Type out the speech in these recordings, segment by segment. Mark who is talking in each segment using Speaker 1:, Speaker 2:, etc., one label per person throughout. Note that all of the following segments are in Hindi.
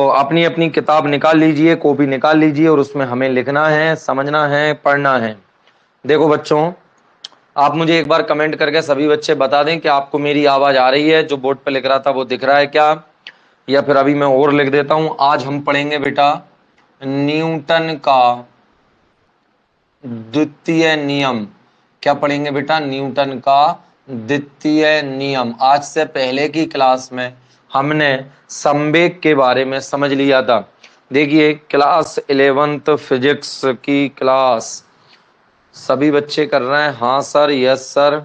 Speaker 1: तो अपनी अपनी किताब निकाल लीजिए, कॉपी निकाल लीजिए और उसमें हमें लिखना है, समझना है, पढ़ना है। देखो बच्चों, आप मुझे एक बार कमेंट करके सभी बच्चे बता दें कि आपको मेरी आवाज आ रही है, जो बोर्ड पे लिख रहा था वो दिख रहा है क्या, या फिर अभी मैं और लिख देता हूं। आज हम पढ़ेंगे बेटा न्यूटन का द्वितीय नियम। क्या पढ़ेंगे बेटा? न्यूटन का द्वितीय नियम। आज से पहले की क्लास में हमने संवेग के बारे में समझ लिया था। देखिए क्लास 11th फिजिक्स की क्लास सभी बच्चे कर रहे हैं हाँ सर, यस सर,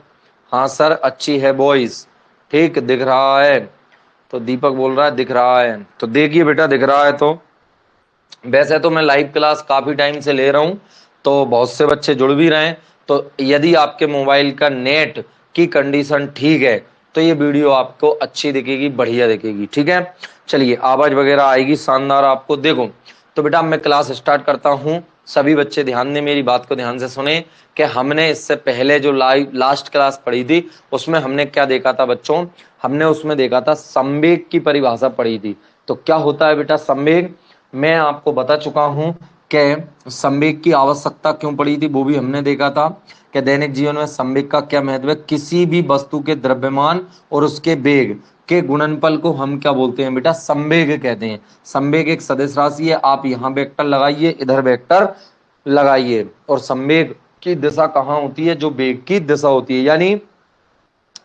Speaker 1: हाँ सर, अच्छी है बॉयज, ठीक दिख रहा है। तो दीपक बोल रहा है दिख रहा है, तो देखिए बेटा दिख रहा है। तो वैसे तो मैं लाइव क्लास काफी टाइम से ले रहा हूं, तो बहुत से बच्चे जुड़ भी रहे हैं। तो यदि आपके मोबाइल का नेट की कंडीशन ठीक है तो ये वीडियो आपको अच्छी दिखेगी, बढ़िया दिखेगी, ठीक है। चलिए आवाज वगैरह आएगी शानदार आपको। देखो तो बेटा मैं क्लास स्टार्ट करता हूं, सभी बच्चे ध्यान दें, मेरी बात को ध्यान से सुने कि हमने इससे पहले जो लाइव लास्ट क्लास पढ़ी थी उसमें हमने क्या देखा था बच्चों? हमने उसमें देखा था संवेग की परिभाषा पढ़ी थी। तो क्या होता है बेटा संवेग? मैं आपको बता चुका हूं कि संवेग की आवश्यकता क्यों पड़ी थी, वो भी हमने देखा था कि दैनिक जीवन में संवेग का क्या महत्व है। किसी भी वस्तु के द्रव्यमान और उसके वेग के गुणनफल को हम क्या बोलते हैं बेटा? संवेग कहते हैं। संवेग एक सदिश राशि है। आप यहाँ वेक्टर लगाइए, इधर वेक्टर लगाइए, और संवेग की दिशा कहाँ होती है? जो वेग की दिशा होती है, यानी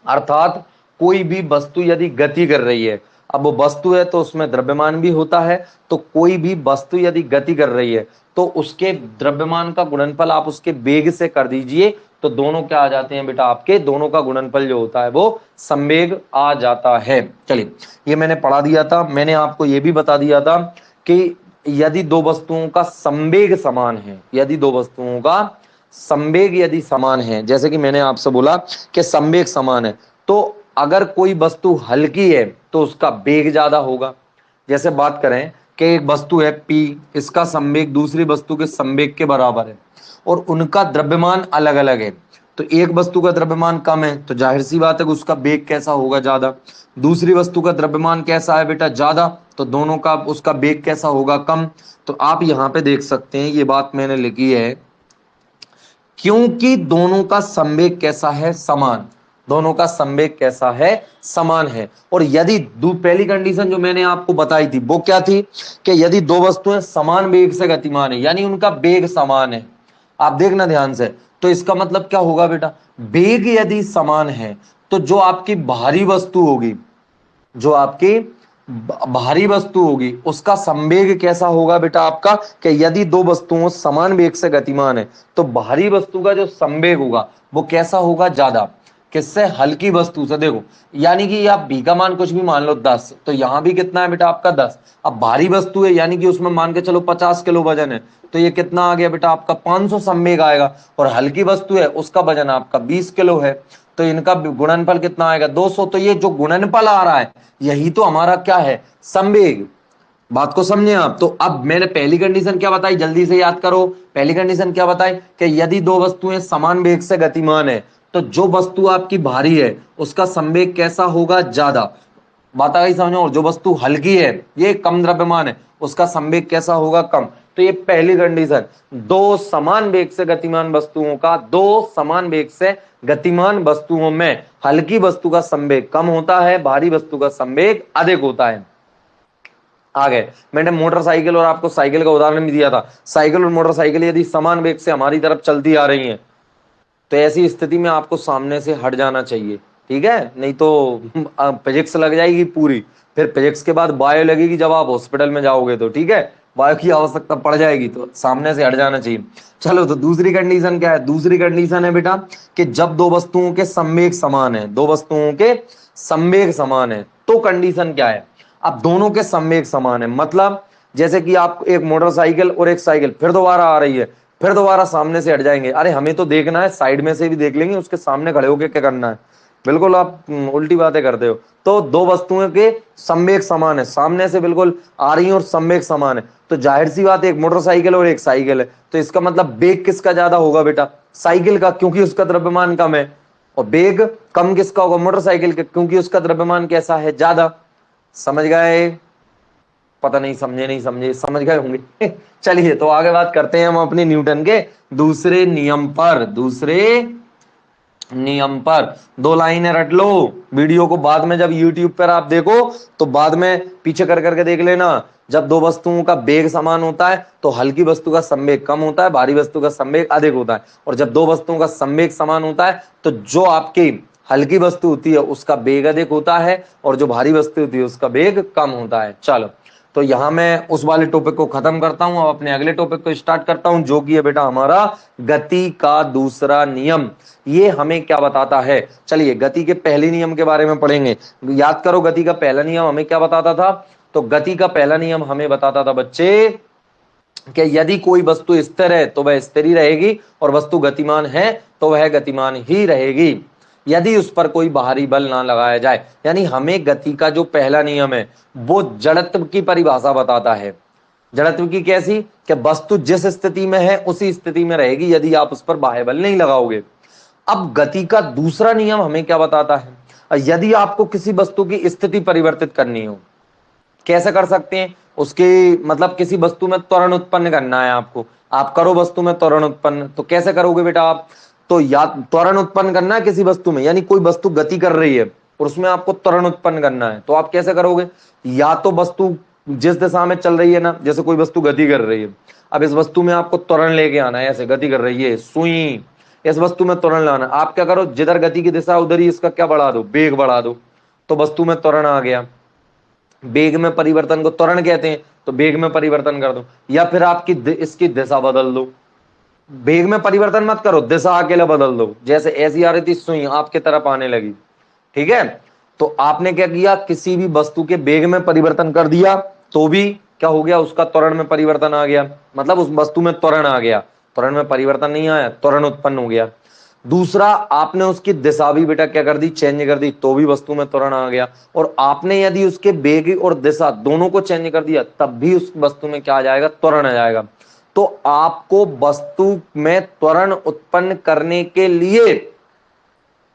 Speaker 1: अर्थात कोई भी वस्तु यदि गति कर रही है, अब वो वस्तु है तो उसमें द्रव्यमान भी होता है, तो कोई भी वस्तु यदि गति कर रही है तो उसके द्रव्यमान का गुणनफल आप उसके वेग से कर दीजिए, तो दोनों क्या आ जाते हैं बेटा? आपके दोनों का गुणनफल जो होता है वो संवेग आ जाता है। चलिए ये मैंने पढ़ा दिया था। मैंने आपको ये भी बता दिया था कि यदि दो वस्तुओं का संवेग समान है, यदि दो वस्तुओं का संवेग यदि समान है, जैसे कि मैंने आपसे बोला कि संवेग समान है, तो अगर कोई वस्तु हल्की है तो उसका वेग ज्यादा होगा। जैसे बात करें कि एक वस्तु है P, इसका संवेग दूसरी वस्तु के संवेग के बराबर है और उनका द्रव्यमान अलग अलग है। तो एक वस्तु का द्रव्यमान कम है तो जाहिर सी बात है कि उसका वेग कैसा होगा? ज्यादा। दूसरी वस्तु का द्रव्यमान कैसा है बेटा? ज्यादा। तो दोनों का उसका वेग कैसा होगा? कम। तो आप यहां पे देख सकते हैं, ये बात मैंने लिखी है, क्योंकि दोनों का संवेग कैसा है? समान। दोनों का संवेग कैसा है? समान है। और यदि पहली कंडीशन जो मैंने आपको बताई थी वो क्या थी कि यदि दो वस्तुएं समान वेग से गतिमान है, यानी उनका वेग समान है। आप देखना ध्यान से, तो इसका मतलब क्या होगा बेटा? वेग यदि समान है तो जो आपकी भारी वस्तु होगी, जो आपकी भारी वस्तु होगी उसका संवेग कैसा होगा बेटा आपका? कि यदि दो वस्तुओं समान वेग से गतिमान है तो भारी वस्तु का जो संवेग होगा वो कैसा होगा? ज्यादा। किससे? हल्की वस्तु से। देखो यानी कि आप v का मान कुछ भी मान लो 10, तो यहां भी कितना है बेटा आपका? 10। अब भारी वस्तु है यानी कि उसमें मान के चलो 50 किलो वजन है, तो ये कितना आ गया बेटा आपका? 500 संवेग आएगा। और हल्की वस्तु है उसका वजन आपका 20 किलो है, तो इनका गुणनफल कितना आएगा? 200। तो ये जो गुणनफल आ रहा है यही तो हमारा क्या है? संवेग। बात को समझे आप? तो अब मैंने पहली कंडीशन क्या बताई, जल्दी से याद करो। पहली कंडीशन क्या बताई कि यदि दो वस्तुएं समान वेग से गतिमान है तो जो वस्तु आपकी भारी है उसका संवेग कैसा होगा? ज्यादा। बात आ गई समझो? और जो वस्तु हल्की है, ये कम द्रव्यमान है, उसका संवेग कैसा होगा? कम। तो ये पहली कंडीशन। दो समान वेग से गतिमान वस्तुओं का, दो समान वेग से गतिमान वस्तुओं में हल्की वस्तु का संवेग कम होता है, भारी वस्तु का संवेग अधिक होता है। आगे मैंने मोटरसाइकिल और आपको साइकिल का उदाहरण भी दिया था। साइकिल और मोटरसाइकिल यदि समान वेग से हमारी तरफ चलती आ रही हैं तो ऐसी स्थिति में आपको सामने से हट जाना चाहिए, ठीक है? नहीं तो फिजिक्स लग जाएगी पूरी, फिर फिजिक्स के बाद बायो लगेगी जब आप हॉस्पिटल में जाओगे तो, ठीक है? बायो की आवश्यकता पड़ जाएगी, तो सामने से हट जाना चाहिए। चलो तो दूसरी कंडीशन क्या है? दूसरी कंडीशन है बेटा कि जब दो वस्तुओं के संवेग समान है, दो वस्तुओं के संवेग समान है, तो कंडीशन क्या है? अब दोनों के संवेग समान है, मतलब जैसे कि आप एक मोटरसाइकिल और एक साइकिल फिर दोबारा आ रही है, फिर दोबारा सामने से हट जाएंगे। अरे हमें तो देखना है, साइड में से भी देख लेंगे, उसके सामने खड़े होकर क्या करना है? बिल्कुल आप उल्टी बातें करते हो। तो दो वस्तुओं के संवेग समान है, सामने से बिल्कुल आ रही है और संवेग समान है, तो जाहिर सी बात है एक मोटरसाइकिल और एक साइकिल है, तो इसका मतलब वेग किसका ज्यादा होगा बेटा? साइकिल का, क्योंकि उसका द्रव्यमान कम है। और वेग कम किसका होगा? मोटरसाइकिल का, क्योंकि उसका द्रव्यमान कैसा है? ज्यादा। समझ गए? पता नहीं समझे नहीं समझे, समझ गए होंगे। चलिए तो आगे बात करते हैं हम अपने न्यूटन के दूसरे नियम पर। दूसरे नियम पर 2 लाइनें रट लो। वीडियो को बाद में जब YouTube पर आप देखो तो बाद में पीछे कर करके देख लेना। जब दो वस्तुओं का वेग समान होता है तो हल्की वस्तु का संवेग कम होता है, भारी वस्तु का संवेग अधिक होता है। और जब दो वस्तुओं का संवेग समान होता है तो जो आपकी हल्की वस्तु होती है उसका वेग अधिक होता है और जो भारी वस्तु होती है उसका वेग कम होता है। चलो तो यहां मैं उस वाले टॉपिक को खत्म करता हूं, अब अपने अगले टॉपिक को स्टार्ट करता हूं, जो कि है बेटा हमारा गति का दूसरा नियम। ये हमें क्या बताता है? चलिए गति के पहले नियम के बारे में पढ़ेंगे। याद करो गति का पहला नियम हमें क्या बताता था? तो गति का पहला नियम हमें बताता था बच्चे कि यदि कोई वस्तु स्थिर है तो वह स्थिर ही रहेगी और वस्तु गतिमान है तो वह गतिमान ही रहेगी, यदि उस पर कोई बाहरी बल ना लगाया जाए। यानी हमें गति का जो पहला नियम है वो जड़त्व की परिभाषा बताता है। जड़त्व की कैसी? कि वस्तु जिस स्थिति में है उसी स्थिति में रहेगी यदि आप उस पर बाह्य बल नहीं लगाओगे। अब गति का दूसरा नियम हमें क्या बताता है? यदि आपको किसी वस्तु की स्थिति परिवर्तित करनी हो, कैसे कर सकते हैं? उसकी मतलब किसी वस्तु में त्वरण उत्पन्न करना है आपको, आप करो वस्तु में त्वरण उत्पन्न, तो कैसे करोगे बेटा आप? तो या त्वरण उत्पन्न करना है किसी वस्तु में, यानी कोई वस्तु गति कर रही है और उसमें आपको त्वरण उत्पन्न करना है, तो आप कैसे करोगे? या तो वस्तु जिस दिशा में चल रही है ना, जैसे कोई वस्तु गति कर रही है, अब इस वस्तु में आपको त्वरण लेके आना है, ऐसे गति कर रही है सुई, इस वस्तु में त्वरण लाना, आप क्या करो? जिधर गति की दिशा उधर ही इसका क्या बढ़ा दो? वेग बढ़ा दो, तो वस्तु में त्वरण आ गया। वेग में परिवर्तन को त्वरण कहते हैं, तो वेग में परिवर्तन कर दो। या फिर आपकी इसकी दिशा बदल दो, वेग में परिवर्तन मत करो, दिशा अकेला बदल दो, जैसे ऐसी आ रही थी सुई आपके तरफ आने लगी, ठीक है? तो आपने क्या किया? किसी भी वस्तु के वेग में परिवर्तन कर दिया तो भी क्या हो गया? उसका त्वरण में परिवर्तन आ गया, मतलब उस वस्तु में त्वरण आ गया। त्वरण में परिवर्तन नहीं आया, त्वरण उत्पन्न हो गया। दूसरा, आपने उसकी दिशा भी बेटा क्या कर दी? चेंज कर दी, तो भी वस्तु में त्वरण आ गया। और आपने यदि उसके वेग और दिशा दोनों को चेंज कर दिया तब भी उस वस्तु में क्या आ जाएगा? त्वरण आ जाएगा। तो आपको वस्तु में त्वरण उत्पन्न करने के लिए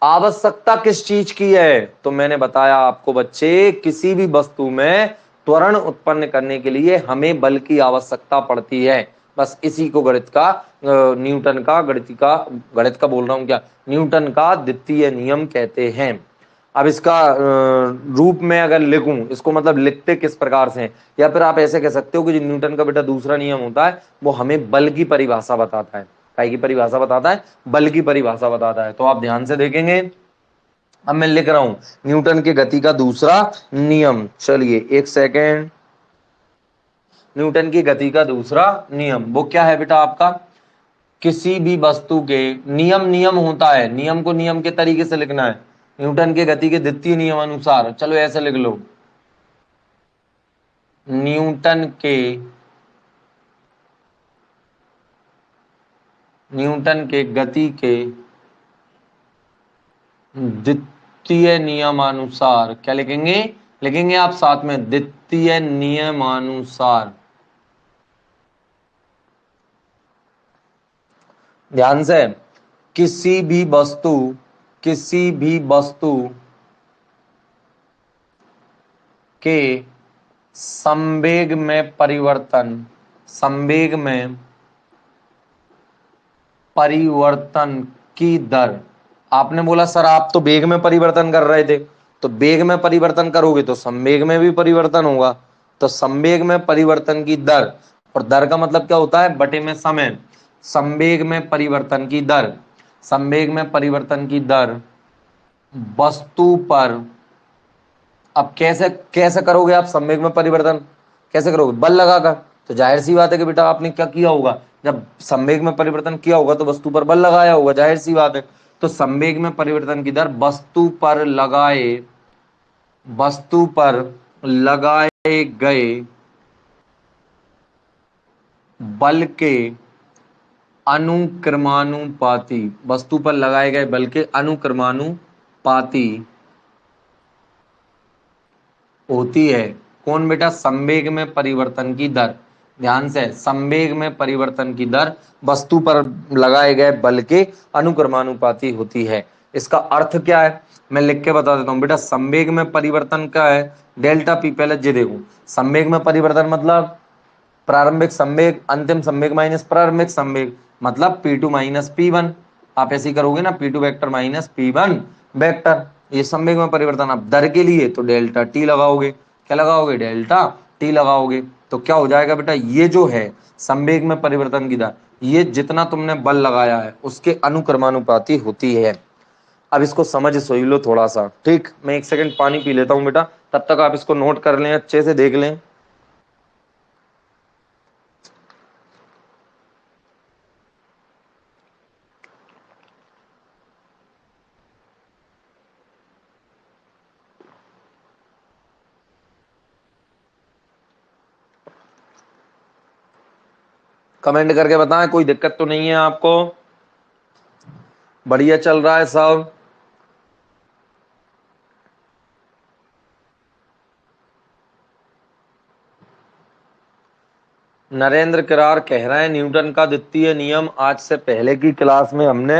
Speaker 1: आवश्यकता किस चीज की है? तो मैंने बताया आपको बच्चे, किसी भी वस्तु में त्वरण उत्पन्न करने के लिए हमें बल की आवश्यकता पड़ती है। बस इसी को गणित का गणित का बोल रहा हूं क्या, न्यूटन का द्वितीय नियम कहते हैं। अब इसका रूप में अगर लिखूं, इसको मतलब लिखते किस प्रकार से हैं? या फिर आप ऐसे कह सकते हो कि जो न्यूटन का बेटा दूसरा नियम होता है वो हमें बल की परिभाषा बताता है। काय की परिभाषा बताता है? बल की परिभाषा बताता है। तो आप ध्यान से देखेंगे, अब मैं लिख रहा हूं न्यूटन के गति का दूसरा नियम। चलिए एक सेकेंड। न्यूटन की गति का दूसरा नियम वो क्या है बेटा आपका? किसी भी वस्तु के नियम होता है, नियम को नियम के तरीके से लिखना है। न्यूटन के गति के द्वितीय नियम अनुसार, चलो ऐसे लिख लो, न्यूटन के गति के द्वितीय नियमानुसार क्या लिखेंगे? लिखेंगे आप साथ में, द्वितीय नियमानुसार। ध्यान से, किसी भी वस्तु के संवेग में परिवर्तन की दर। आपने बोला सर आप तो वेग में परिवर्तन कर रहे थे, तो वेग में परिवर्तन करोगे तो संवेग में भी परिवर्तन होगा, तो संवेग में परिवर्तन की दर, और दर का मतलब क्या होता है? बटे में समय। संवेग में परिवर्तन की दर वस्तु पर, अब कैसे करोगे आप संवेग में परिवर्तन? कैसे करोगे? बल लगाकर। तो जाहिर सी बात है कि बेटा आपने क्या किया होगा? जब संवेग में परिवर्तन किया होगा तो वस्तु पर बल लगाया होगा, जाहिर सी बात है। तो संवेग में परिवर्तन की दर वस्तु पर लगाए गए बल के अनुक्रमानुपाती, वस्तु पर लगाए गए बल के अनुक्रमानुपाती होती है। कौन बेटा? संवेग में परिवर्तन की दर। ध्यान से, संवेग में परिवर्तन की दर वस्तु पर लगाए गए बल के अनुक्रमानुपाती होती है। इसका अर्थ क्या है मैं लिख के बता देता हूं बेटा। संवेग में परिवर्तन क्या है, डेल्टा पी। पहले ये देखो, संवेग में परिवर्तन मतलब प्रारंभिक संवेग अंतिम संवेग माइनस प्रारंभिक संवेग, मतलब P2 माइनस P1। आप ऐसे ही करोगे ना, P2 vector minus P1 vector, ये संवेग में परिवर्तन। आप दर के लिए तो डेल्टा टी लगाओगे, क्या लगाओगे, डेल्टा टी लगाओगे। तो क्या हो जाएगा बेटा, ये जो है संवेग में परिवर्तन की दर, ये जितना तुमने बल लगाया है उसके अनुक्रमानुपाती होती है। अब इसको समझ सोच लो थोड़ा सा, ठीक। मैं एक सेकंड पानी पी लेता हूं बेटा, तब तक आप इसको नोट कर लें, अच्छे से देख लें। कमेंट करके बताएं कोई दिक्कत तो नहीं है आपको, बढ़िया चल रहा है सब। नरेंद्र किरार कह रहे हैं न्यूटन का द्वितीय नियम आज से पहले की क्लास में हमने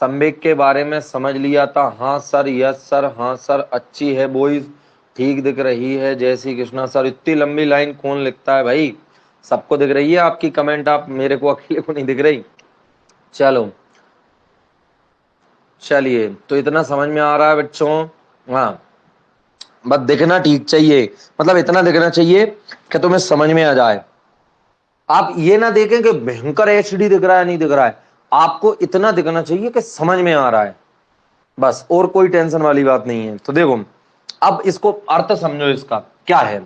Speaker 1: संवेग के बारे में समझ लिया था। हाँ सर, यस सर, हाँ सर, अच्छी है बॉयज, ठीक दिख रही है। जय श्री कृष्णा सर। इतनी लंबी लाइन कौन लिखता है भाई, सबको दिख रही है आपकी कमेंट, आप मेरे को अकेले को नहीं दिख रही। चलो चलिए, तो इतना समझ में आ रहा है बच्चों। हाँ, बस दिखना ठीक चाहिए, मतलब इतना दिखना चाहिए कि तुम्हें समझ में आ जाए। आप ये ना देखें कि भयंकर एचडी दिख रहा है नहीं दिख रहा है, आपको इतना दिखना चाहिए कि समझ में आ रहा है, बस, और कोई टेंशन वाली बात नहीं है। तो देखो, अब इसको अर्थ समझो, इसका क्या है।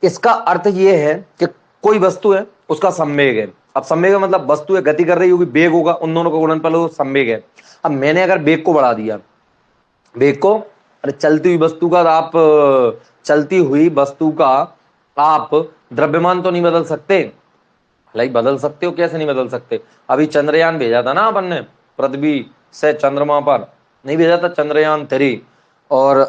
Speaker 1: इसका अर्थ ये है कि कोई वस्तु है, उसका संवेग है। अब संवेग का मतलब वस्तु है, गति कर रही होगी, वेग होगा, उन दोनों का गुणनफल हो, संवेग है। अब मैंने अगर वेग को बढ़ा दिया, वेग को, अरे चलती हुई वस्तु का आप, चलती हुई वस्तु का आप द्रव्यमान तो नहीं बदल सकते, लाइक बदल सकते हो, कैसे नहीं बदल सकते। अभी चंद्रयान भेजा था ना अपन ने, पृथ्वी से चंद्रमा पर नहीं भेजा था, चंद्रयान 3, और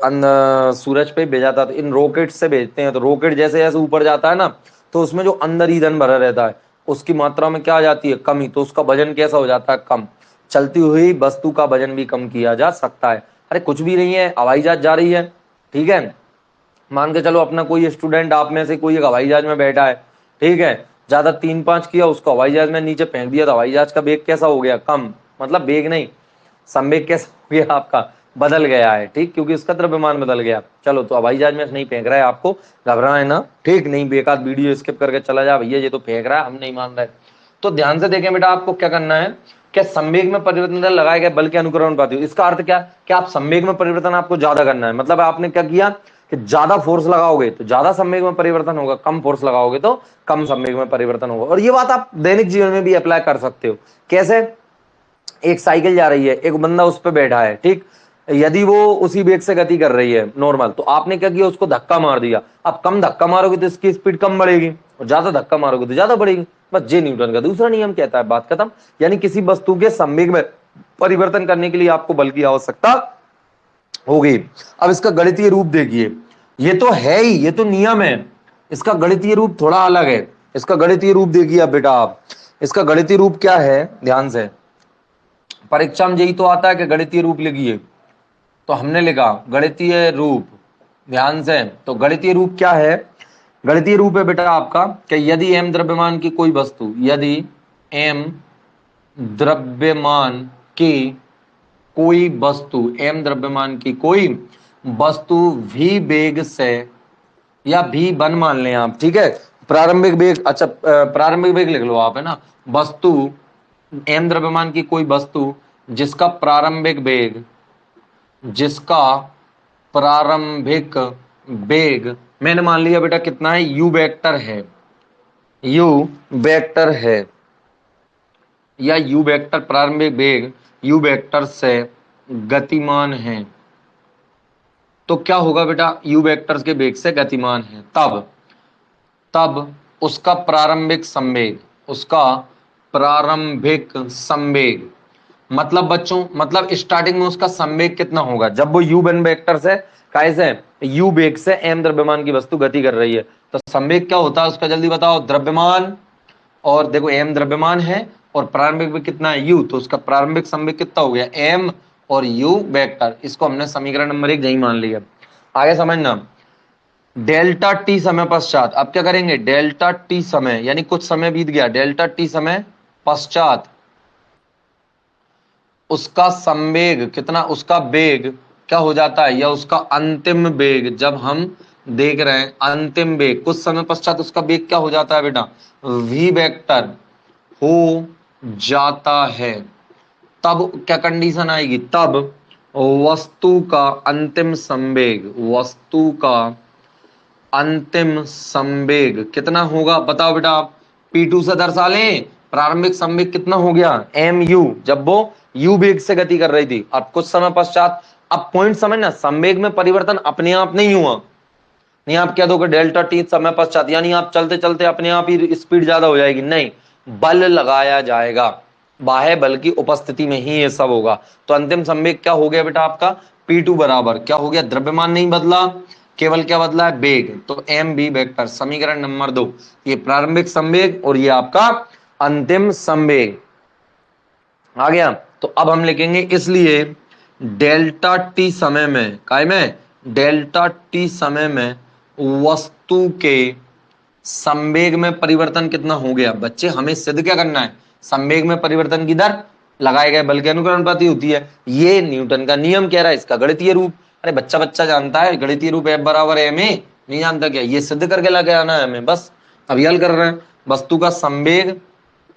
Speaker 1: सूरज पे भेजा था। तो इन रॉकेट से भेजते हैं, तो रॉकेट जैसे जैसे ऊपर जाता है ना, तो उसमें जो अंदर ईंधन भरा रहता है उसकी मात्रा में क्या आ जाती है, कमी, तो उसका वजन कैसा हो जाता है, कम। चलती हुई वस्तु का वजन भी कम किया जा सकता है। अरे कुछ भी नहीं है, हवाई जहाज जा रही है, ठीक है, मान के चलो अपना कोई स्टूडेंट, आप में से कोई एक हवाई जहाज में बैठा है, ठीक है, ज्यादा 3-5 किया, उसको हवाई जहाज में नीचे फेंक दिया, तो हवाई जहाज का वेग कैसा हो गया, कम, मतलब वेग नहीं, संवेग कैसा हो गया आपका, बदल गया है, ठीक, क्योंकि उसका द्रव्यमान बदल गया। चलो, तो हवाई जहाज में नहीं फेंक रहा है, आपको घबराए ना, ठीक, नहीं बेकार वीडियो स्किप करके चला जा भैया, ये तो फेंक रहा है, हम नहीं मान रहे। तो ध्यान से देखें बेटा, आपको क्या करना है, क्या संवेग में परिवर्तन लगाए गए बल के अनुकरण पाती हो। इसका अर्थ क्या, कि आप संवेग में परिवर्तन आपको ज्यादा करना है, मतलब आपने क्या किया कि ज्यादा फोर्स लगाओगे तो ज्यादा संवेग में परिवर्तन होगा, कम फोर्स लगाओगे तो कम संवेग में परिवर्तन होगा। और ये बात आप दैनिक जीवन में भी अप्लाई कर सकते हो। कैसे, एक साइकिल जा रही है, एक बंदा उस पर बैठा है, ठीक, यदि वो उसी वेग से गति कर रही है नॉर्मल, तो आपने क्या किया, उसको धक्का मार दिया। अब कम धक्का मारोगे तो इसकी स्पीड कम बढ़ेगी, और ज्यादा धक्का मारोगे तो ज्यादा बढ़ेगी। बस जे न्यूटन का दूसरा नियम कहता है, बात खत्म। यानी किसी वस्तु के संवेग में परिवर्तन करने के लिए आपको बल की आवश्यकता होगी। अब इसका गणितीय रूप देखिए, ये तो है ही, ये तो नियम है, इसका गणितीय रूप थोड़ा अलग है। इसका गणितीय रूप देखिए अब बेटा आप, इसका गणितीय रूप क्या है, ध्यान से, परीक्षा में यही तो आता है कि गणितीय रूप लिखिए, तो हमने लिखा गणितीय रूप, ध्यान से। तो गणितीय रूप क्या है, गणितीय रूप है बेटा आपका कि यदि m द्रव्यमान की कोई वस्तु, यदि m द्रव्यमान की कोई वस्तु, m द्रव्यमान की कोई वस्तु v वेग से, या v1 मान लें आप, ठीक है, प्रारंभिक वेग, अच्छा प्रारंभिक वेग लिख लो आप, है ना, वस्तु m द्रव्यमान की कोई वस्तु जिसका प्रारंभिक वेग, जिसका प्रारंभिक वेग मैंने मान लिया बेटा कितना है, u वेक्टर है, u वेक्टर है, या u वेक्टर प्रारंभिक वेग u वेक्टर से गतिमान है। तो क्या होगा बेटा, u वेक्टर के वेग से गतिमान है, तब तब उसका प्रारंभिक संवेग, उसका प्रारंभिक संवेग, मतलब बच्चों, मतलब स्टार्टिंग में उसका संवेग कितना होगा, जब वो u वन वेक्टर से, कैसे, u वेग से m द्रव्यमान की वस्तु गति कर रही है, तो संवेग क्या होता है उसका, जल्दी बताओ, द्रव्यमान, और देखो m द्रव्यमान है और प्रारंभिक वेग कितना है u, तो उसका प्रारंभिक संवेग कितना हो गया m, और यू वेक्टर। इसको हमने समीकरण नंबर 1 यही मान लिया। आगे समझना, डेल्टा टी समय पश्चात, अब क्या करेंगे, डेल्टा टी समय यानी कुछ समय बीत गया, डेल्टा टी समय पश्चात उसका संवेग कितना, उसका वेग क्या हो जाता है, या उसका अंतिम वेग, जब हम देख रहे हैं अंतिम वेग, कुछ समय पश्चात उसका वेग क्या हो जाता है बेटा, वी वेक्टर हो जाता है। तब क्या कंडीशन आएगी, तब वस्तु का अंतिम संवेग, वस्तु का अंतिम संवेग कितना होगा, बताओ बेटा आप, P2 से दर्शा लें, प्रारंभिक संवेग कितना हो गया, mu, जब वो u वेग से गति कर रही थी। अब कुछ समय पश्चात, अब पॉइंट समझना, संवेग में परिवर्तन अपने आप नहीं हुआ, नहीं आप क्या दोगे डेल्टा टी समय पश्चात, यानी आप चलते चलते अपने आप ही स्पीड ज्यादा हो जाएगी, नहीं, बल लगाया जाएगा, बाह्य बल की उपस्थिति में ही ये सब होगा। तो अंतिम संवेग क्या हो गया बेटा आपका, P2 बराबर क्या हो गया, द्रव्यमान नहीं बदला, केवल क्या बदला है, वेग, तो एम बी वेक्टर, समीकरण नंबर 2, ये प्रारंभिक संवेग और ये आपका अंतिम संवेग आ गया। तो अब हम लिखेंगे, इसलिए डेल्टा टी समय में, काय में, डेल्टा टी समय में वस्तु के संवेग में परिवर्तन कितना हो गया। बच्चे हमें सिद्ध क्या करना है, संवेग में परिवर्तन की दर लगाए गए बल के अनुकरणपाती होती है, ये न्यूटन का नियम कह रहा है, इसका गणितीय रूप, अरे बच्चा बच्चा जानता है गणितीय रूप F बराबर m a, नहीं जानता क्या, ये सिद्ध करके लगे आना है हमें, बस अभी हल कर रहे हैं। वस्तु का संवेग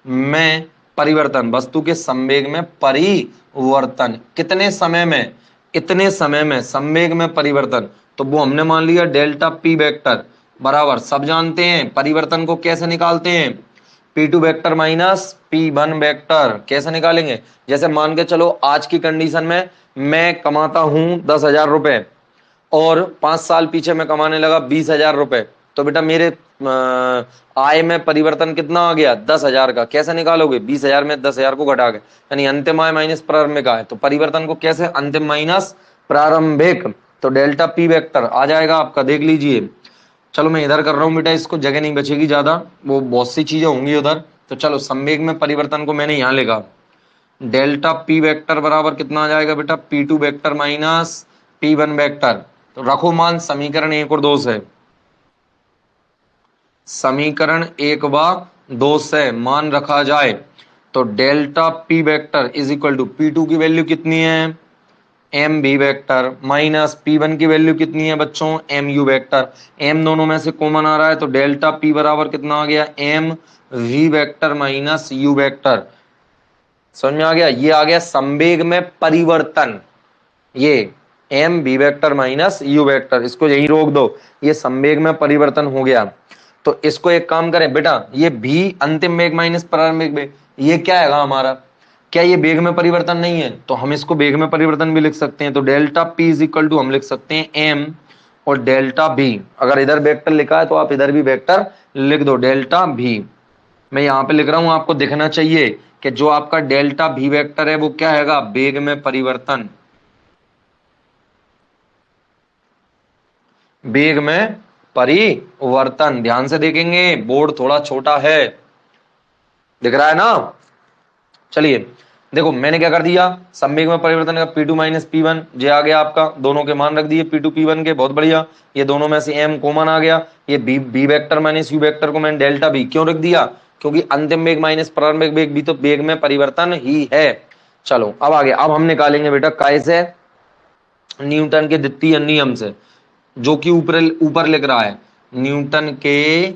Speaker 1: में परिवर्तन, वस्तु के संवेग में परिवर्तन कितने समय में, इतने समय में संवेग में परिवर्तन, तो वो हमने मान लिया डेल्टा पी वेक्टर बराबर, सब जानते हैं परिवर्तन को कैसे निकालते हैं, P2 vector minus P1 vector, कैसे निकालेंगे, जैसे मान के चलो आज की कंडीशन में मैं कमाता हूं 10,000 रुपए और 5 साल पीछे मैं कमाने लगा 20,000 रुपए, तो बेटा मेरे आय में परिवर्तन कितना आ गया, 10,000 का, कैसे निकालोगे, 20,000 में 10,000 को घटा के, यानी अंतिम आय माइनस प्रारंभिक आय, तो परिवर्तन को कैसे, अंतिम माइनस प्रारंभिक, तो डेल्टा पी वेक्टर आ जाएगा आपका, देख लीजिए। चलो मैं इधर कर रहा हूँ बेटा, इसको जगह नहीं बचेगी ज्यादा, वो बहुत सी चीजें होंगी उधर, तो चलो संवेग में परिवर्तन को मैंने यहाँ लिखा, डेल्टा पी वेक्टर बराबर कितना आ जाएगा बेटा, P2 vector minus P1 vector, तो रखो मान समीकरण 1 और 2 से, समीकरण 1 व 2 से मान रखा जाए तो delta p vector is equal to P2 की वैल्यू कितनी है, M v vector minus P1 की वैल्यू कितनी है बच्चों, एम यू वेक्टर, एम दोनों में से कॉमन आ रहा है, तो डेल्टा पी बराबर कितना आ गया, m v vector minus u vector, समझ में आ गया, ये आ गया संवेग में परिवर्तन, ये m v vector minus u vector, इसको यही रोक दो, ये संवेग में परिवर्तन हो गया। तो इसको एक काम करें बेटा, ये भी अंतिम वेग माइनस प्रारंभिक वेग, ये क्या है हमारा, क्या ये वेग में परिवर्तन नहीं है, तो हम इसको वेग में परिवर्तन भी लिख सकते हैं, तो delta p is equal to हम लिख सकते हैं एम और डेल्टा भी, अगर इधर वेक्टर लिखा है तो आप इधर भी वेक्टर लिख दो, डेल्टा भी, मैं यहाँ पे लिख रहा हूं, आपको दिखना चाहिए कि जो आपका डेल्टा भी वेक्टर है वो क्या है, वेग में परिवर्तन, वेग में परिवर्तन, ध्यान से देखेंगे बोर्ड थोड़ा छोटा है, दिख रहा है ना। चलिए देखो मैंने क्या कर दिया, संवेग में परिवर्तन का P2 माइनस P1 जे आ गया आपका, दोनों के मान रख दिए P2 P1 के, बहुत बढ़िया, ये दोनों में से m कॉमन आ गया, ये v vector minus u vector को मैंने डेल्टा बी क्यों रख दिया, क्योंकि अंतिम वेग माइनस प्रारंभिक वेग भी तो वेग में परिवर्तन ही है। चलो अब आगे, अब हम निकालेंगे बेटा कैसे, न्यूटन के द्वितीय नियम से, जो कि ऊपर ऊपर लिख रहा है, न्यूटन के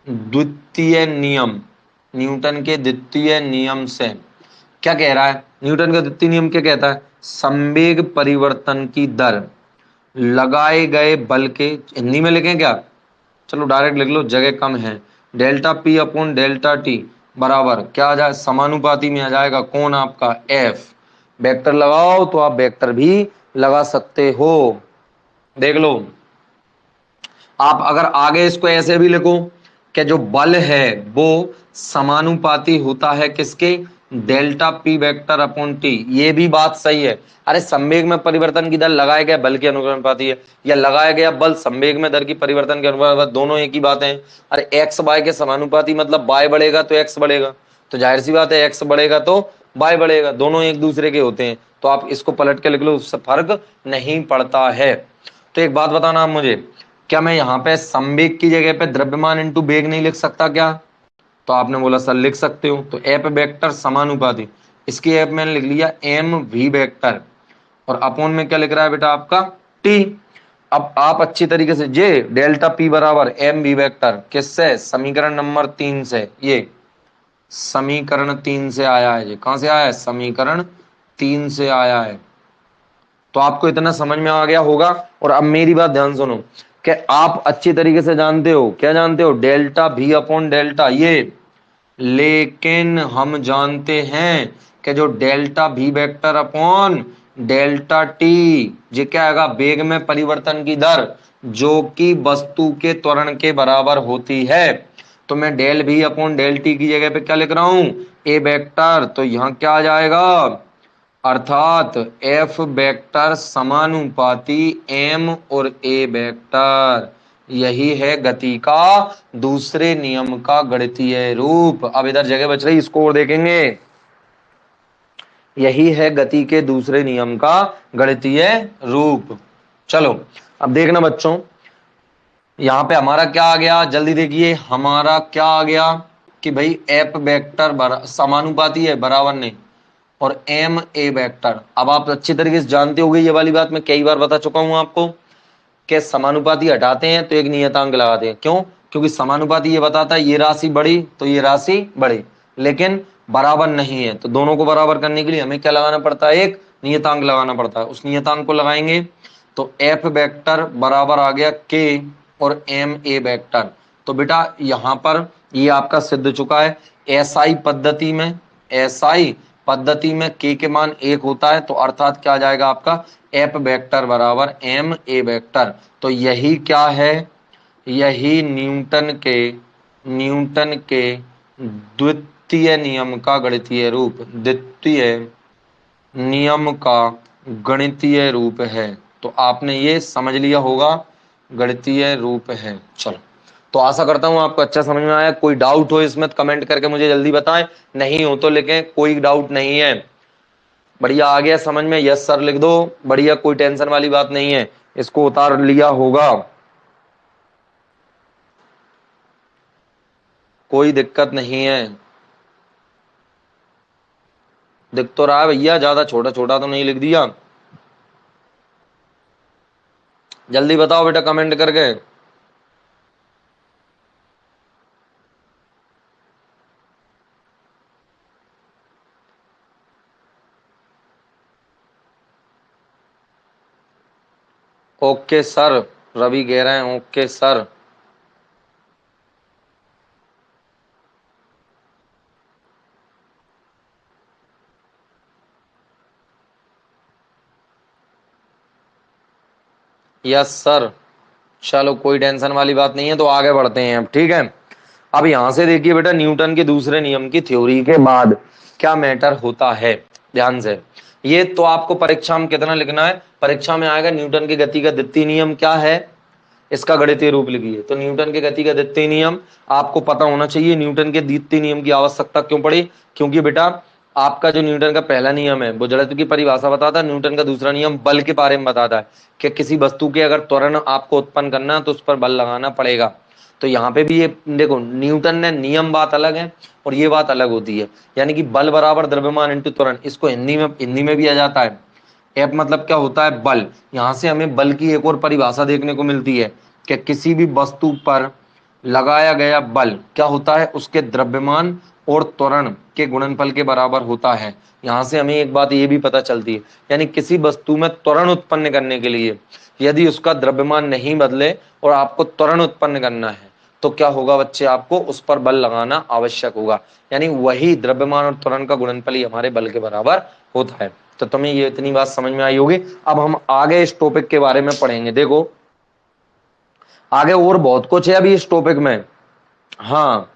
Speaker 1: द्वितीय नियम, न्यूटन के द्वितीय नियम से क्या कह रहा है, न्यूटन का द्वितीय नियम क्या कहता है, संवेग परिवर्तन की दर लगाए गए बल के, हिंदी में लिखें क्या, चलो डायरेक्ट लिख लो जगह कम है, delta P upon delta T बराबर क्या आ जाए, समानुपाती में आ जाएगा कौन आपका एफ, वेक्टर लगाओ तो आप वेक्टर भी लगा सकते हो, देख लो। आप अगर आगे इसको ऐसे भी लिखो कि जो बल है वो समानुपाती होता है किसके, delta p vector upon T, ये भी बात सही है, अरे संवेग में परिवर्तन की दर लगाए गए बल के अनुपाती है, या लगाया गया बल संवेग में दर की परिवर्तन के अनुपाती, दोनों एक ही बात है, अरे एक्स वाई के समानुपाती मतलब वाई बढ़ेगा तो एक्स बढ़ेगा, तो जाहिर सी बात है एक्स बढ़ेगा तो बाय बढ़ेगा, दोनों एक दूसरे के होते हैं, तो आप इसको पलट के लिख लो, उससे फर्क नहीं पड़ता है। तो एक बात बताना आप मुझे, क्या मैं यहाँ पे संवेग की जगह पे द्रव्यमान इंटू वेग नहीं लिख सकता क्या? तो आपने बोला सर लिख सकते हो, तो एफ वेक्टर समानुपाती, इसकी एफ मैंने लिख लिया एम वी वेक्टर, और अपोन में क्या लिख रहा है बेटा आपका टी। अब आप अच्छी तरीके से जे डेल्टा पी बराबर एम वी वेक्टर किससे, समीकरण नंबर 3 से, ये समीकरण 3 से आया है, ये कहां से आया है, समीकरण 3 से आया है। तो आपको इतना समझ में आ गया होगा। और अब मेरी बात ध्यान सुनो, कि आप अच्छी तरीके से जानते हो, क्या जानते हो, डेल्टा भी अपॉन डेल्टा ये, लेकिन हम जानते हैं कि जो डेल्टा भी वेक्टर अपॉन डेल्टा टी, ये क्या आएगा, वेग में परिवर्तन की दर, जो कि वस्तु के त्वरण के बराबर होती है। तो मैं डेल भी अपॉन डेल टी की जगह पे क्या लिख रहा हूं, ए वेक्टर, तो यहां क्या आ जाएगा, अर्थात एफ वेक्टर समानुपाती एम और ए वेक्टर। यही है गति का दूसरे नियम का गणितीय रूप। अब इधर जगह बच रही, इसको और देखेंगे। यही है गति के दूसरे नियम का गणितीय रूप। चलो अब देखना बच्चों, यहां पे हमारा क्या आ गया, जल्दी देखिए, हमारा क्या आ गया कि भाई एफ वेक्टर समानुपाती है, बराबर नहीं, और एम ए वेक्टर। अब आप अच्छी तरीके से जानते होंगे, ये वाली बात मैं कई बार बता चुका हूं आपको, कि समानुपाती हटाते हैं तो एक नियतांक लगाते हैं। क्यों? क्योंकि समानुपाती ये बताता है ये राशि बढ़ी तो ये राशि बढ़ी, लेकिन बराबर नहीं है, तो दोनों को बराबर करने के लिए हमें क्या लगाना पड़ता है, एक नियतांक लगाना पड़ता है। उस नियतांक को लगाएंगे तो एफ वेक्टर बराबर आ गया के और एम ए वेक्टर। तो बेटा यहां पर ये आपका सिद्ध चुका है, एसआई पद्धति में, एसआई पद्धति में के मान 1 होता है, तो अर्थात क्या आ जाएगा आपका एफ वेक्टर बराबर एम ए वेक्टर। तो यही क्या है, यही न्यूटन के द्वितीय नियम का गणितीय रूप, द्वितीय नियम का गणितीय रूप है। तो आपने ये समझ लिया होगा, गणितीय रूप है। चलो, तो आशा करता हूं आपको अच्छा समझ में आया। कोई डाउट हो इसमें तो कमेंट करके मुझे जल्दी बताएं, नहीं हो तो लिखें, कोई डाउट नहीं है। बढ़िया आ गया समझ में, यस सर लिख दो, बढ़िया, कोई टेंशन वाली बात नहीं है, इसको उतार लिया होगा, कोई दिक्कत नहीं है। दिख तो रहा है भैया, ज्यादा छोटा छोटा तो नहीं लिख दिया। जल्दी बताओ बेटा कमेंट करके। ओके सर, रवि कह रहे हैं ओके सर। यस सर, चलो कोई टेंशन वाली बात नहीं है, तो आगे बढ़ते हैं अब, ठीक है। अब यहां से देखिए बेटा, न्यूटन के दूसरे नियम की थ्योरी के बाद क्या मैटर होता है, ध्यान से। ये तो आपको परीक्षा में कितना लिखना है, परीक्षा में आएगा न्यूटन की गति का द्वितीय नियम क्या है, इसका गणितीय रूप लिखिए। तो न्यूटन के गति का द्वितीय नियम आपको पता होना चाहिए। न्यूटन के द्वितीय नियम की आवश्यकता क्यों पड़ी, क्योंकि बेटा आपका जो न्यूटन का पहला नियम है वो जड़त्व की परिभाषा बताता है, न्यूटन का दूसरा नियम बल के बारे में बताता है, कि किसी वस्तु के अगर त्वरण आपको उत्पन्न करना है तो उस पर बल लगाना पड़ेगा। तो यहाँ पे भी ये देखो, न्यूटन ने नियम बात अलग है और ये बात अलग होती है, यानी कि बल बराबर द्रव्यमान इंटू त्वरण, इसको हिंदी में भी आ जाता है। एफ मतलब क्या होता है, बल। यहां से हमें बल की एक और परिभाषा देखने को मिलती है, कि किसी भी वस्तु पर लगाया गया बल क्या होता है, उसके द्रव्यमान और त्वरण के गुणनफल के बराबर होता है। यहां से हमें एक बात ये भी पता चलती है, यानी किसी वस्तु में त्वरण उत्पन्न करने के लिए यदि उसका द्रव्यमान नहीं बदले और आपको त्वरण उत्पन्न करना है तो क्या होगा बच्चे, आपको उस पर बल लगाना आवश्यक होगा, यानी वही द्रव्यमान और त्वरण का गुणनफल ही हमारे बल के बराबर होता है। तो तुम्हें ये इतनी बात समझ में आई होगी। अब हम आगे इस टॉपिक के बारे में पढ़ेंगे, देखो आगे और बहुत कुछ है अभी इस टॉपिक में। हाँ,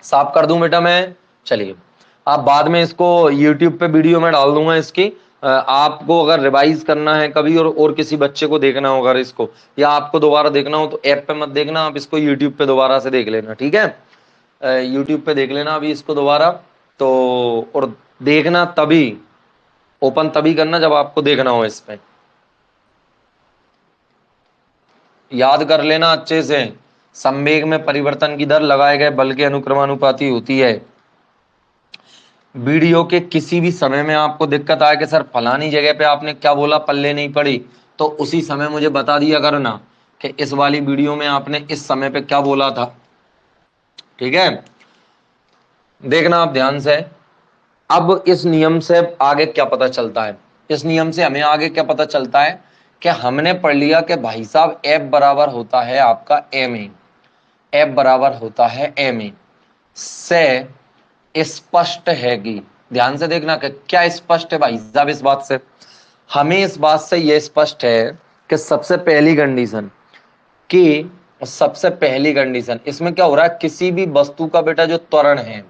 Speaker 1: साफ कर दूं बेटा मैं, चलिए आप बाद में इसको YouTube पे वीडियो में डाल दूंगा इसकी। आपको अगर रिवाइज करना है कभी और किसी बच्चे को देखना हो अगर इसको, या आपको दोबारा देखना हो तो ऐप पे मत देखना, आप इसको YouTube पे दोबारा से देख लेना, ठीक है। YouTube पे देख लेना अभी इसको दोबारा। तो और देखना तभी, ओपन तभी करना जब आपको देखना हो। इस पे याद कर लेना अच्छे से, संवेग में परिवर्तन की दर लगाए गए बल के अनुक्रमानुपाती होती है। वीडियो के किसी भी समय में आपको दिक्कत आए कि सर फलानी जगह पे आपने क्या बोला, पल्ले नहीं पड़ी, तो उसी समय मुझे बता दिया करना कि इस वाली वीडियो में आपने इस समय पे क्या बोला था। ठीक है, देखना आप ध्यान से। अब इस नियम से आगे क्या पता चलता है, इस नियम से हमें आगे क्या पता चलता है कि हमने पढ़ लिया कि भाई साहब F बराबर होता है आपका एम ए, F बराबर होता है एम ए से स्पष्ट है कि, ध्यान से देखना कि क्या स्पष्ट है भाई साहब। इस बात से हमें, इस बात से यह स्पष्ट है कि सबसे पहली कंडीशन, कि सबसे पहली कंडीशन इसमें क्या हो रहा है, किसी भी वस्तु का बेटा जो त्वरण है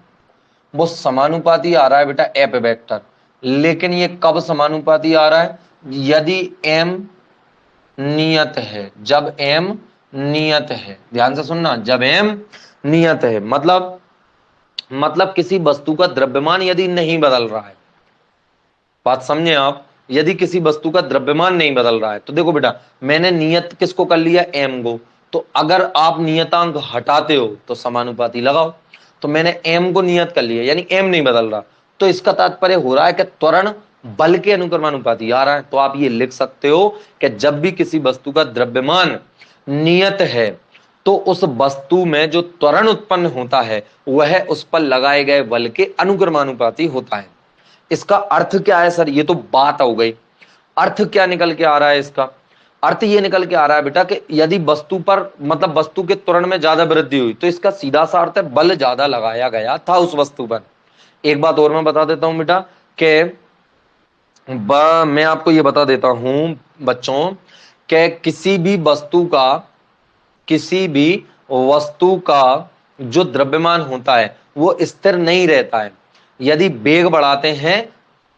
Speaker 1: वो समानुपाती आ रहा है बेटा एफ वेक्टर। लेकिन ये कब समानुपाती आ रहा है, यदि m नियत है, जब m नियत है। ध्यान से सुनना, जब m नियत है मतलब किसी वस्तु का द्रव्यमान यदि नहीं बदल रहा है, बात समझे आप, यदि किसी वस्तु का द्रव्यमान नहीं बदल रहा है। तो देखो बेटा, मैंने नियत किसको कर लिया, m को, तो अगर आप नियतांक हटाते हो तो समानुपाती लगाओ। तो मैंने m को नियत कर लिया, यानी m नहीं बदल रहा, तो इसका तात्पर्य हो रहा है कि त्वरण बल के अनुक्रमानुपाती आ रहा है। तो आप ये लिख सकते हो कि जब भी किसी वस्तु का द्रव्यमान नियत है तो उस वस्तु में जो त्वरण उत्पन्न होता है वह उस पर लगाए गए बल के अनुक्रमानुपाती होता है। इसका अर्थ क्या है सर, ये तो बात हो गई। अर्थ क्या निकल के आ रहा है इसका, अर्थ ये निकल के आ रहा है बेटा कि यदि वस्तु पर मतलब वस्तु के त्वरण में ज्यादा वृद्धि हुई तो इसका सीधा सा अर्थ है बल ज्यादा लगाया गया था उस वस्तु पर। एक बात और मैं बता देता हूं बेटा कि मैं आपको ये बता देता हूं बच्चों कि किसी भी वस्तु का जो द्रव्यमान होता है वो स्थिर नहीं रहता है। यदि वेग बढ़ाते हैं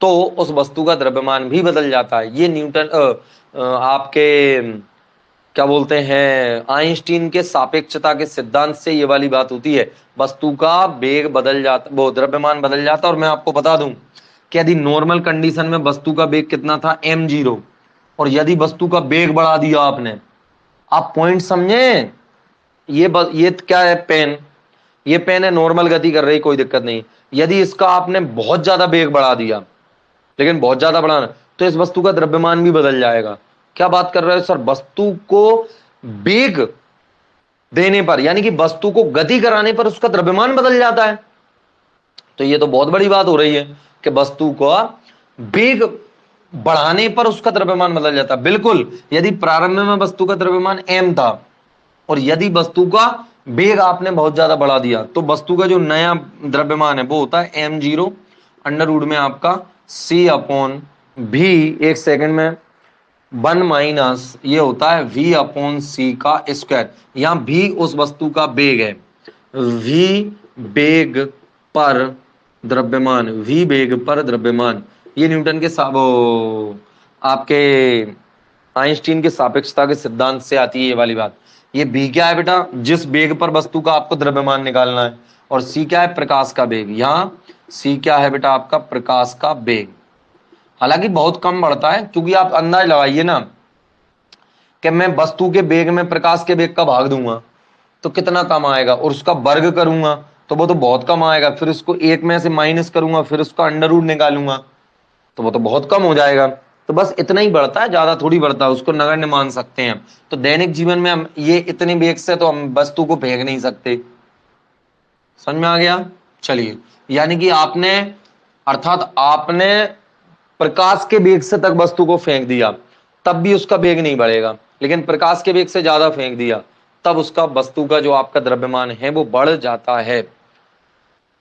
Speaker 1: तो उस वस्तु का द्रव्यमान भी बदल जाता है। ये न्यूटन आपके क्या बोलते हैं, आइंस्टीन के सापेक्षता के सिद्धांत से ये वाली बात होती है। वस्तु का वेग बदल जाता, वो द्रव्यमान बदल जाता। और मैं आपको बता दूं कि यदि नॉर्मल कंडीशन में वस्तु का वेग कितना था m0, और यदि वस्तु का वेग बढ़ा दिया आपने, आप पॉइंट समझे, ये क्या है, पेन, ये पेन है, नॉर्मल गति कर रही, कोई दिक्कत नहीं। यदि इसका आपने बहुत ज्यादा वेग बढ़ा दिया, लेकिन बहुत ज्यादा बढ़ाना, तो इस वस्तु का द्रव्यमान भी बदल जाएगा। क्या बात कर रहे हो सर, वस्तु को वेग देने पर, यानी कि वस्तु को गति कराने पर उसका द्रव्यमान बदल जाता है। तो ये तो बहुत बड़ी बात हो रही है कि वस्तु को वेग बढ़ाने पर उसका द्रव्यमान बदल जाता है। बिल्कुल, यदि प्रारंभ में वस्तु का द्रव्यमान m था और यदि वस्तु का वेग आपने बहुत ज्यादा बढ़ा दिया तो वस्तु का जो नया द्रव्यमान है वो होता है m0 अंडर रूट में आपका c अपॉन v, एक सेकंड में, 1 माइनस ये होता है v अपॉन c का स्क्वायर। यहां v उस वस्तु का वेग है, v वेग पर द्रव्यमान, v वेग पर द्रव्यमान, ये न्यूटन के आपके आइंस्टीन के सापेक्षता के सिद्धांत से आती है ये वाली बात। ये v क्या है बेटा, जिस वेग पर वस्तु का आपको द्रव्यमान निकालना है, और c क्या है, प्रकाश का वेग। यहाँ c क्या है बेटा, आपका प्रकाश का वेग। हालांकि बहुत कम बढ़ता है, क्योंकि आप अंदाज लगाइए ना कि मैं वस्तु के वेग में प्रकाश के वेग का भाग दूंगा तो कितना कम आएगा, और उसका वर्ग करूंगा तो वो तो बहुत कम आएगा, फिर उसको एक में से माइनस करूंगा, फिर उसका अंडर रूट निकालूंगा तो वो तो बहुत कम हो जाएगा। तो बस इतना ही बढ़ता है, ज्यादा थोड़ी बढ़ता है, उसको नगण्य मान सकते हैं। तो दैनिक जीवन में हम ये इतने वेग से तो हम वस्तु को फेंक नहीं सकते। समझ में आ गया, चलिए। यानी कि आपने, अर्थात आपने प्रकाश के वेग से तक वस्तु को फेंक दिया तब भी उसका वेग नहीं बढ़ेगा, लेकिन प्रकाश के वेग से ज्यादा फेंक दिया तब उसका वस्तु का जो आपका द्रव्यमान है वो बढ़ जाता है।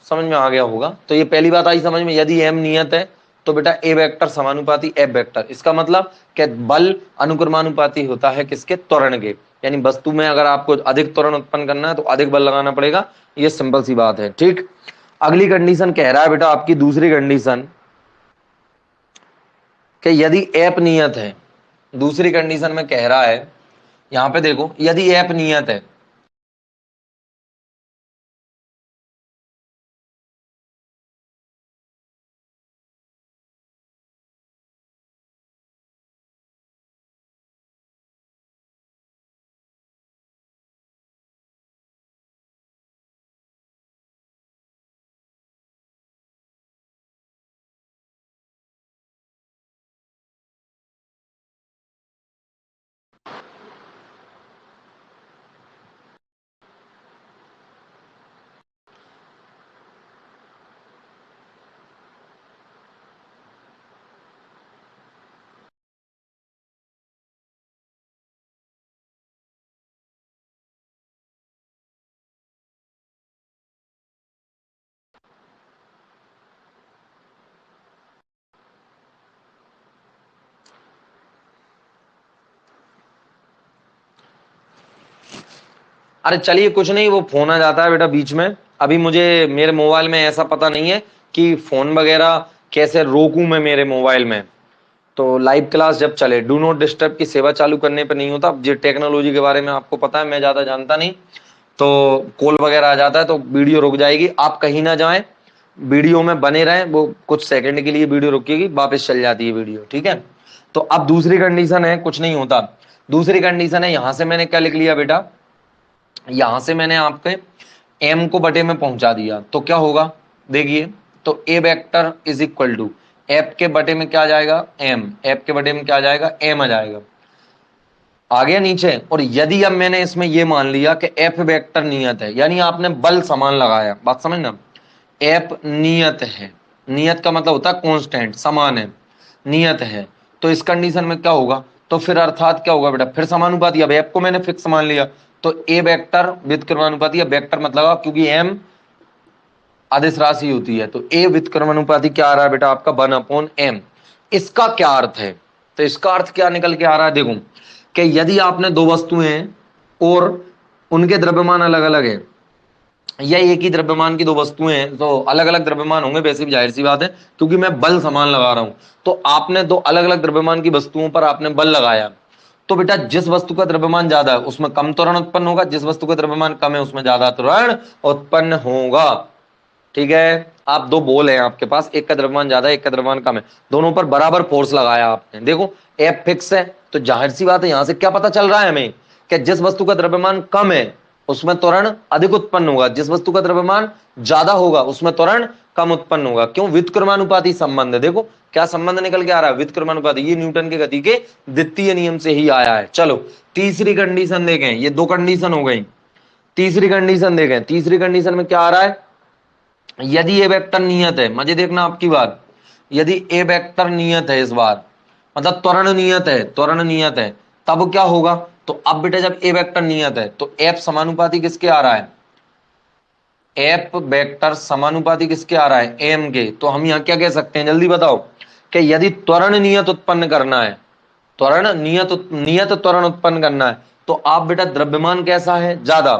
Speaker 1: समझ में आ गया होगा। तो ये पहली बात आई समझ में, यदि m नियत है तो बेटा a वेक्टर समानुपाती f वेक्टर। इसका मतलब कि बल अनुक्रमानुपाती होता है किसके, त्वरण के। यानी वस्तु में अगर आपको अधिक त्वरण उत्पन्न करना है तो अधिक बल लगाना पड़ेगा, ये सिंपल सी बात है। ठीक, अगली कंडीशन कह रहा है बेटा आपकी दूसरी कंडीशन कि यदि एप नियत है, दूसरी कंडीशन में कह रहा है, यहां पे देखो, यदि एप नियत है अरे चलिए कुछ नहीं, वो फोन आ जाता है बेटा बीच में। अभी मुझे मेरे मोबाइल में ऐसा पता नहीं है कि फोन वगैरह कैसे रोकूं मैं मेरे मोबाइल में। तो लाइव क्लास जब चले, डू नॉट डिस्टर्ब की सेवा चालू करने पर नहीं होता। अब ये टेक्नोलॉजी के बारे में आपको पता है, मैं ज्यादा जानता नहीं। तो कॉल वगैरह आ जाता है तो वीडियो रुक जाएगी, आप कहीं ना जाएं, वीडियो में बने रहें। वो कुछ सेकंड के लिए वीडियो रुकेगी, वापस चल जाती है वीडियो, ठीक है। तो अब दूसरी कंडीशन है, कुछ नहीं होता। दूसरी कंडीशन है, यहां से मैंने क्या लिख लिया बेटा, यहां से मैंने आपके एम को बटे में पहुंचा दिया, तो क्या होगा देखिए। तो A vector is equal to F के बटे में क्या आ जाएगा, एम। एफ के बटे में क्या आ जाएगा, एम आ जाएगा। आ गया नीचे। और यदि अब मैंने इसमें ये मान लिया कि एफ वेक्टर नियत है, यानी आपने बल समान लगाया, बात समझना। एफ नियत है, नियत का मतलब होता है कांस्टेंट, समान है, नियत है। तो इस कंडीशन में क्या होगा, तो फिर अर्थात क्या होगा बेटा, फिर समानुपाती। अब एफ को मैंने फिक्स मान लिया, तो ए वेक्टर व्युत्क्रमानुपाती, वेक्टर मतलब, क्योंकि एम आदेश राशि होती है, तो ए व्युत्क्रमानुपाती क्या आ रहा है बेटा आपका, 1/m। इसका क्या अर्थ है, तो इसका अर्थ क्या निकल के आ रहा है, देखो कि यदि आपने दो वस्तुएं और उनके द्रव्यमान अलग अलग है, या एक ही द्रव्यमान की दो वस्तुएं हैं, तो अलग अलग द्रव्यमान होंगे, वैसे भी जाहिर सी बात है, क्योंकि मैं बल समान लगा रहा हूं। तो आपने दो अलग अलग द्रव्यमान की वस्तुओं पर आपने बल लगाया, तो बेटा जिस वस्तु का द्रव्यमान ज्यादा है उसमें कम त्वरण उत्पन्न होगा, जिस वस्तु का द्रव्यमान कम है उसमें ज्यादा त्वरण उत्पन्न होगा, ठीक है। आप दो बॉल हैं आपके पास, एक का द्रव्यमान ज्यादा है, एक का द्रव्यमान कम है, दोनों पर बराबर फोर्स लगाया आपने, देखो एफ फिक्स है, तो जाहिर सी बात है यहां से क्या पता चल रहा है हमें कि जिस वस्तु का द्रव्यमान कम है उसमें त्वरण अधिक उत्पन्न होगा, जिस वस्तु का द्रव्यमान ज्यादा होगा उसमें त्वरण कम उत्पन्न होगा। क्यों, व्युत्क्रमानुपाती संबंध है। देखो क्या संबंध निकल के आ रहा है, व्युत्क्रमानुपाती। ये न्यूटन के गति के द्वितीय नियम से ही आया है। चलो तीसरी कंडीशन देखें, ये दो कंडीशन हो गई। तीसरी कंडीशन देखें, तीसरी कंडीशन में क्या आ रहा है, यदि ए वेक्टर नियत है, मजे देखना आपकी बात, यदि ए वेक्टर नियत है, इस बार मतलब त्वरण नियत है, त्वरण नियत है, तब क्या होगा। तो अब बेटा जब ए वेक्टर नियत है तो एफ समानुपाती किसके आ रहा है, एफ वेक्टर समानुपाती किसके आ रहा है, एम के। तो हम यहां क्या कह सकते हैं, जल्दी बताओ, कि यदि त्वरण नियत उत्पन्न करना है, त्वरण नियत त्वरण उत्पन्न करना है, तो आप बेटा द्रव्यमान कैसा है, ज्यादा,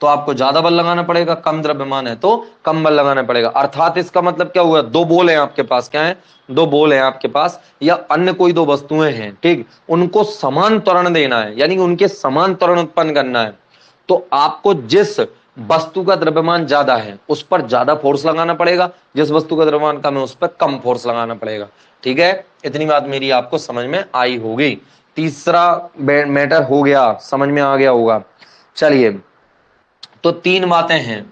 Speaker 1: तो आपको ज्यादा बल लगाना पड़ेगा, कम द्रव्यमान है तो कम बल लगाना पड़ेगा। अर्थात इसका मतलब क्या हुआ, दो बॉल हैं आपके पास, क्या है, दो बॉल हैं आपके पास, या अन्य कोई दो वस्तुएं हैं, ठीक, उनको समान त्वरण देना है, यानी उनके समान त्वरण उत्पन्न करना है। तो आपको जिस वस्तु का द्रव्यमान ज्यादा है उस पर ज्यादा फोर्स लगाना पड़ेगा, जिस वस्तु का द्रव्यमान कम है उस पर कम फोर्स लगाना पड़ेगा, ठीक है। इतनी बात मेरी आपको समझ में आई होगी। तीसरा मैटर हो गया, समझ में आ गया होगा। चलिए तो तीन बातें हैं।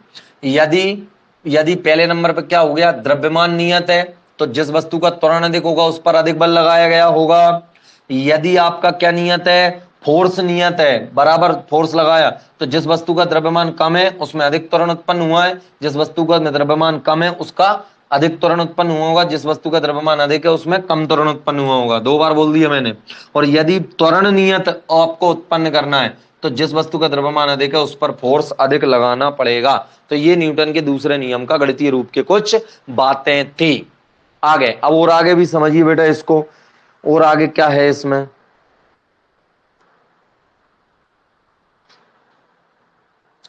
Speaker 1: यदि यदि पहले नंबर पर क्या हो गया, द्रव्यमान नियत है तो जिस वस्तु का त्वरण अधिक होगा उस पर अधिक बल लगाया गया होगा। यदि आपका क्या नियत है, फोर्स नियत है, बराबर फोर्स लगाया, तो जिस वस्तु का द्रव्यमान कम है उसमें अधिक त्वरण उत्पन्न हुआ है, जिस वस्तु का द्रव्यमान कम है उसका अधिक त्वरण उत्पन्न हुआ होगा, जिस वस्तु का द्रव्यमान अधिक है उसमें कम त्वरण उत्पन्न हुआ होगा। दो बार बोल दिया मैंने। और यदि त्वरण नियत आपको उत्पन्न करना है तो जिस वस्तु का द्रव्यमान अधिक है उस पर फोर्स अधिक लगाना पड़ेगा। तो ये न्यूटन के दूसरे नियम का गणितीय रूप के कुछ बातें थी। आगे अब और आगे भी समझिए बेटा इसको, और आगे क्या है इसमें,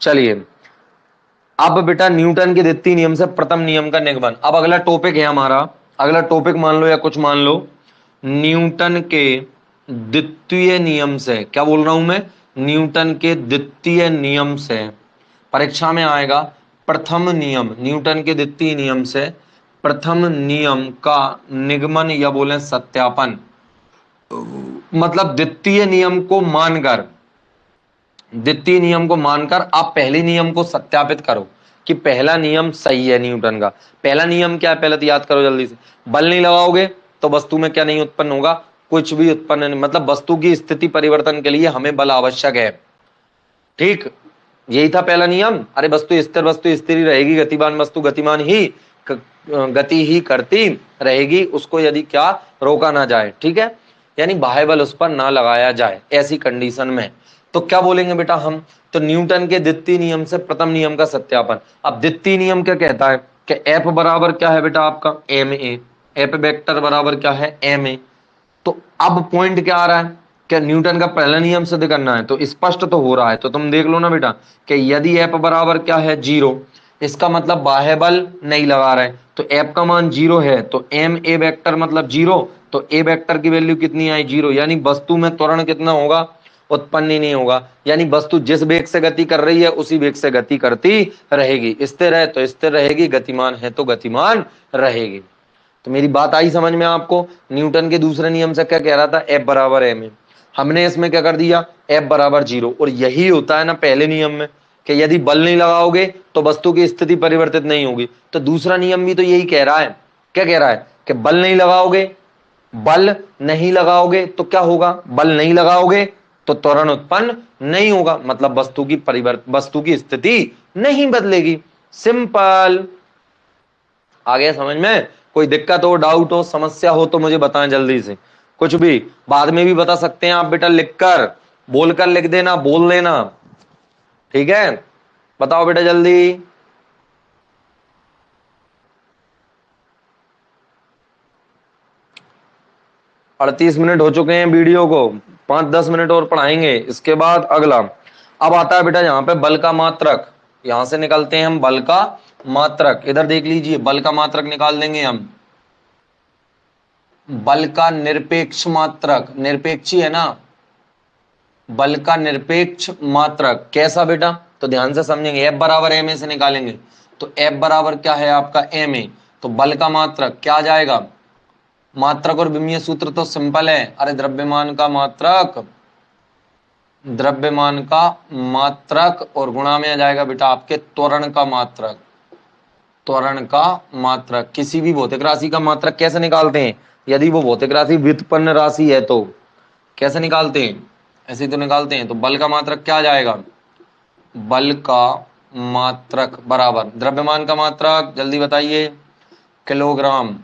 Speaker 1: चलिए अब बेटा न्यूटन के द्वितीय नियम से प्रथम नियम का निगमन। अब अगला टॉपिक है हमारा, अगला टॉपिक मान लो या कुछ मान लो, न्यूटन के द्वितीय नियम से, क्या बोल रहा हूं मैं, न्यूटन के द्वितीय नियम से, परीक्षा में आएगा प्रथम नियम, न्यूटन के द्वितीय नियम से प्रथम नियम का निगमन या बोले सत्यापन। मतलब द्वितीय नियम को मानकर, द्वितीय नियम को मानकर आप पहले नियम को सत्यापित करो कि पहला नियम सही है न्यूटन का। पहला नियम क्या है, पहले तो याद करो जल्दी से, बल नहीं लगाओगे तो वस्तु में क्या नहीं उत्पन्न होगा, कुछ भी उत्पन्न नहीं, मतलब वस्तु की स्थिति परिवर्तन के लिए हमें बल आवश्यक है, ठीक, यही था पहला नियम। अरे वस्तु स्थिर वस्तु स्थिर ही रहेगी, गतिमान वस्तु गतिमान ही गति ही करती रहेगी, उसको यदि क्या रोका ना जाए, ठीक है, यानी बाह्य बल उस पर ना लगाया जाए, ऐसी कंडीशन में तो क्या बोलेंगे बेटा हम, तो न्यूटन के द्वितीय नियम से प्रथम नियम का सत्यापन। अब द्वितीय नियम क्या कहता है कि एफ बराबर क्या है बेटा आपका एम ए, एफ वेक्टर बराबर क्या है एम ए। तो अब पॉइंट क्या आ रहा है क्या न्यूटन का पहला नियम सिद्ध करना है? तो स्पष्ट तो हो रहा है, तो तुम देख लो ना बेटा कि यदि F बराबर क्या है 0, इसका मतलब बाह्य बल नहीं लगा रहे, तो F का मान 0 है, तो m a वेक्टर मतलब 0, तो a वेक्टर की वैल्यू कितनी आई 0, यानी वस्तु में त्वरण कितना होगा? उत्पन्न ही नहीं होगा, यानी वस्तु जिस वेग से गति कर रही है उसी वेग से गति करती रहेगी। स्थिर है तो स्थिर रहेगी, गतिमान है तो गतिमान रहेगी। तो मेरी बात आई समझ में आपको? न्यूटन के दूसरे नियम से क्या कह रहा था? F बराबर m, हमने इसमें क्या कर दिया? F बराबर 0। और यही होता है ना पहले नियम में कि यदि बल नहीं लगाओगे तो वस्तु की स्थिति परिवर्तित नहीं होगी। तो दूसरा नियम भी तो यही कह रहा है। क्या कह रहा है? कि बल नहीं लगाओगे, बल नहीं लगाओगे तो क्या होगा? बल नहीं लगाओगे तो त्वरण उत्पन्न नहीं होगा, मतलब वस्तु की स्थिति नहीं बदलेगी। सिंपल। आ गया समझ में? कोई दिक्कत हो, डाउट हो, समस्या हो तो मुझे बताएं जल्दी से। कुछ भी बाद में भी बता सकते हैं आप बेटा, लिखकर, बोलकर लिख देना, बोल देना, ठीक है? बताओ बेटा जल्दी। अड़तीस मिनट हो चुके हैं वीडियो को, 5-10 मिनट और पढ़ाएंगे, इसके बाद अगला। अब आता है बेटा यहाँ पे बल का मात्रक। यहां से निकलते हैं हम बल का मात्रक। इधर देख लीजिए, बल का मात्रक निकाल देंगे हम। बल का निरपेक्ष मात्रक, निरपेक्षी है ना, बल का निरपेक्ष मात्रक कैसा बेटा? तो ध्यान से समझेंगे। F बराबर ma से निकालेंगे, तो F बराबर क्या है आपका? ma। तो बल का मात्रक क्या आ जाएगा? मात्रक और विमीय सूत्र तो सिंपल है। अरे द्रव्यमान का मात्रक, द्रव्यमान का मात्रक और गुणा में आ जाएगा बेटा आपके त्वरण का मात्रक। त्वरण का मात्रक, किसी भी भौतिक राशि का मात्रक कैसे निकालते हैं? यदि वो भौतिक राशि व्युत्पन्न राशि है तो कैसे निकालते हैं? ऐसे तो निकालते हैं। तो बल का मात्रक क्या आ जाएगा? बल का मात्रक बराबर द्रव्यमान का मात्रक, जल्दी बताइए, किलोग्राम,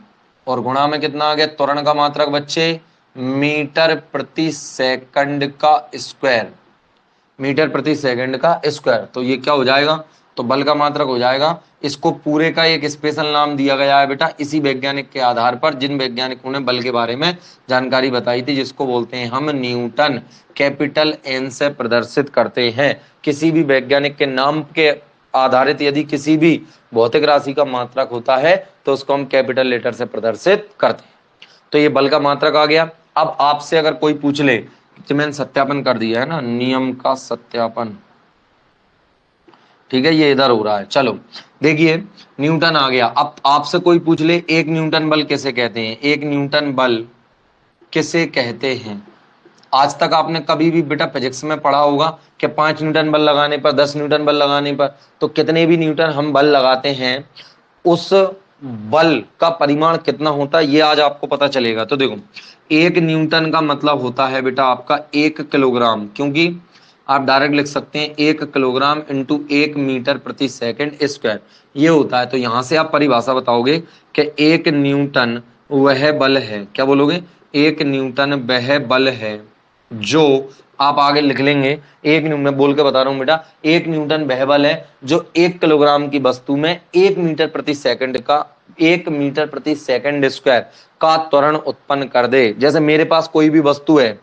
Speaker 1: और गुणा में कितना आ गया? त्वरण का मात्रक बच्चे मीटर प्रति सेकंड का स्क्वायर, मीटर प्रति सेकंड का स्क्वायर। तो ये क्या हो जाएगा? तो बल का मात्रक हो जाएगा। इसको पूरे का एक स्पेशल नाम दिया गया है बेटा, इसी वैज्ञानिक के आधार पर, जिन वैज्ञानिकों ने बल के बारे में जानकारी बताई थी, जिसको बोलते हैं हम न्यूटन। कैपिटल एन से प्रदर्शित करते हैं। किसी भी वैज्ञानिक के नाम के आधारित यदि किसी भी भौतिक राशि का मात्रक होता है तो उसको हम कैपिटल लेटर से प्रदर्शित करते हैं। तो ये बल का मात्रक आ गया। अब आपसे अगर कोई पूछ ले, तो मैंने सत्यापन कर दिया है ना, नियम का सत्यापन, ठीक है, ये इधर हो रहा है। चलो देखिए, न्यूटन आ गया। अब आपसे कोई पूछ ले एक न्यूटन बल किसे कहते हैं? एक न्यूटन बल किसे कहते हैं? आज तक आपने कभी भी बेटा फिजिक्स में पढ़ा होगा कि 5 न्यूटन बल लगाने पर, 10 न्यूटन बल लगाने पर, तो कितने भी न्यूटन हम बल लगाते हैं उस बल का परिमाण कितना होता है ये आज आपको पता चलेगा। तो देखो, एक न्यूटन का मतलब होता है बेटा आपका 1 किलोग्राम, क्योंकि आप डायरेक्ट लिख सकते हैं 1 किलोग्राम इंटू 1 मीटर प्रति सेकंड स्क्वायर, ये होता है। तो यहां से आप परिभाषा बताओगे कि 1 न्यूटन वह बल है, क्या बोलोगे? 1 न्यूटन वह बल है जो, आप आगे लिख लेंगे, एक मैं बोल के बता रहा हूं बेटा, 1 न्यूटन वह बल है जो 1 किलोग्राम की वस्तु में 1 मीटर प्रति सेकंड का, 1 मीटर प्रति सेकंड स्क्वायर का त्वरण उत्पन्न कर दे। जैसे मेरे पास कोई भी वस्तु है,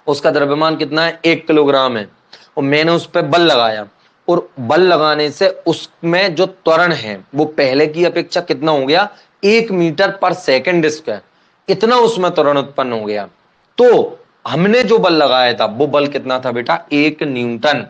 Speaker 1: उसका द्रव्यमान कितना है? 1 किलोग्राम है, और मैंने उस पर बल लगाया, और बल लगाने से उसमें जो त्वरण है वो पहले की अपेक्षा कितना हो गया? 1 मीटर पर सेकंड स्क्वायर, इतना उसमें त्वरण उत्पन्न हो गया। तो हमने जो बल लगाया था वो बल कितना था बेटा? 1 न्यूटन।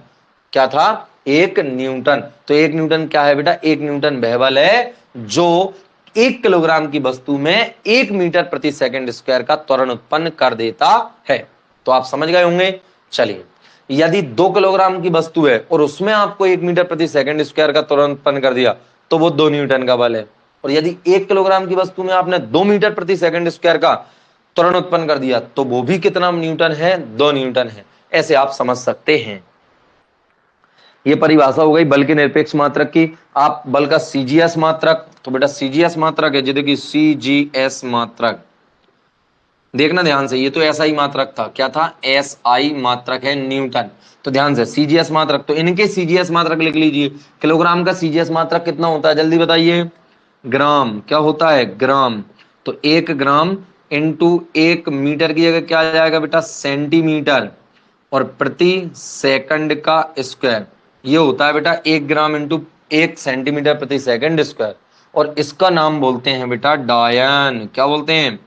Speaker 1: क्या था? 1 न्यूटन। तो 1 न्यूटन क्या है बेटा? 1 न्यूटन वह बल है जो 1 किलोग्राम की वस्तु में 1 मीटर प्रति सेकंड स्क्वायर का त्वरण उत्पन्न कर देता है। तो आप समझ गए होंगे। चलिए, यदि 2 किलोग्राम की वस्तु है और उसमें आपको 1 मीटर प्रति सेकंड स्क्वायर का त्वरण उत्पन्न कर दिया तो वो 2 न्यूटन का बल है। और यदि 1 किलोग्राम की वस्तु में आपने 2 मीटर प्रति सेकंड स्क्वायर का त्वरण उत्पन्न कर दिया तो वो भी कितना न्यूटन है? 2 न्यूटन है। ऐसे आप समझ सकते हैं। ये परिभाषा हो गई बल के निरपेक्ष मात्रक की। आप बल का सीजीएस मात्रक, तो बेटा सीजीएस मात्रक है, जो देखिए सीजीएस मात्रक, देखना ध्यान से, ये तो एसआई मात्रक था। क्या था? एसआई मात्रक है न्यूटन। तो ध्यान से, सीजीएस मात्रक, तो इनके सीजीएस मात्रक लिख लीजिए। किलोग्राम का सीजीएस मात्रक कितना होता है? जल्दी बताइए। ग्राम। क्या होता है? ग्राम। तो 1 ग्राम इंटू 1 मीटर की जगह क्या आ जाएगा बेटा सेंटीमीटर, और प्रति सेकंड का स्क्वायर ये होता है बेटा 1 ग्राम इंटू 1 सेंटीमीटर प्रति सेकंड स्क्वायर। और इसका नाम बोलते हैं बेटा डायन। क्या बोलते हैं?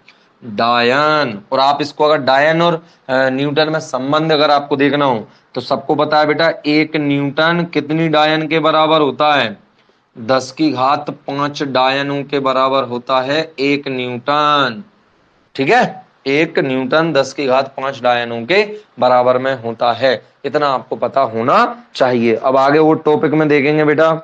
Speaker 1: डायन। और आप इसको अगर डायन और न्यूटन में संबंध अगर आपको देखना हो तो सबको पता है बेटा 1 न्यूटन कितनी डायन के बराबर होता है? 10⁵ डायनों के बराबर होता है 1 न्यूटन। ठीक है, 1 न्यूटन 10⁵ डायनों के बराबर में होता है। इतना आपको पता होना चाहिए। अब आगे वो टॉपिक में देखेंगे बेटा।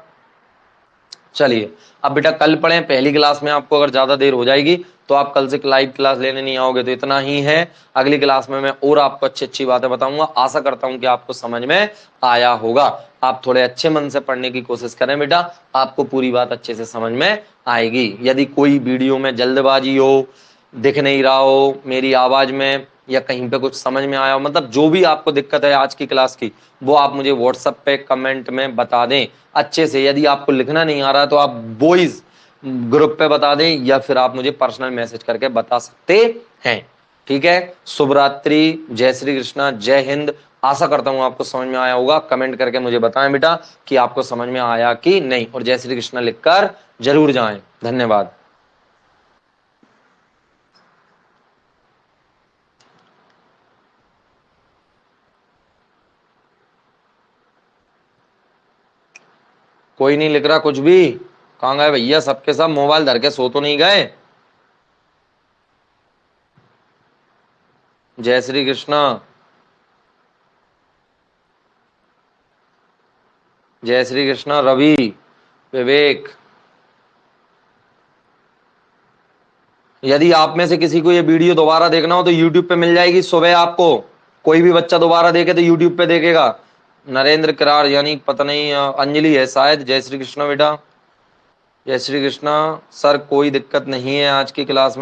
Speaker 1: चलिए अब बेटा कल पढ़े, पहली क्लास में आपको अगर ज्यादा देर हो जाएगी तो आप कल से लाइव क्लास लेने नहीं आओगे, तो इतना ही है। अगली क्लास में मैं और आपको अच्छी अच्छी बातें बताऊंगा। आशा करता हूं कि आपको समझ में आया होगा। आप थोड़े अच्छे मन से पढ़ने की कोशिश करें बेटा, आपको पूरी बात अच्छे से समझ में आएगी। यदि कोई वीडियो में जल्दबाजी हो, दिख नहीं रहा हो मेरी आवाज में, या कहीं पे कुछ समझ में आया हो, मतलब जो भी आपको दिक्कत है आज की क्लास की, वो आप मुझे व्हाट्सएप पे कमेंट में बता दें अच्छे से। यदि आपको लिखना नहीं आ रहा तो आप वॉइस ग्रुप पे बता दें, या फिर आप मुझे पर्सनल मैसेज करके बता सकते हैं। ठीक है, शुभ रात्रि, जय श्री कृष्णा, जय हिंद। आशा करता हूं आपको समझ में आया होगा। कमेंट करके मुझे बताएं बेटा कि आपको समझ में आया कि नहीं, और जय श्री कृष्णा लिखकर जरूर जाएं। धन्यवाद। कोई नहीं लिख रहा कुछ भी? कहाँ गए भैया? सबके सब मोबाइल धर के सो तो नहीं गए? जय श्री कृष्णा, जय श्री कृष्णा। रवि, विवेक, यदि आप में से किसी को ये वीडियो दोबारा देखना हो तो यूट्यूब पे मिल जाएगी सुबह आपको। कोई भी बच्चा दोबारा देखे तो यूट्यूब पे देखेगा। नरेंद्र करार, यानी पता नहीं अंजलि है शायद। जय श्री कृष्णा बेटा, जय श्री कृष्णा। सर कोई दिक्कत नहीं है आज की क्लास में।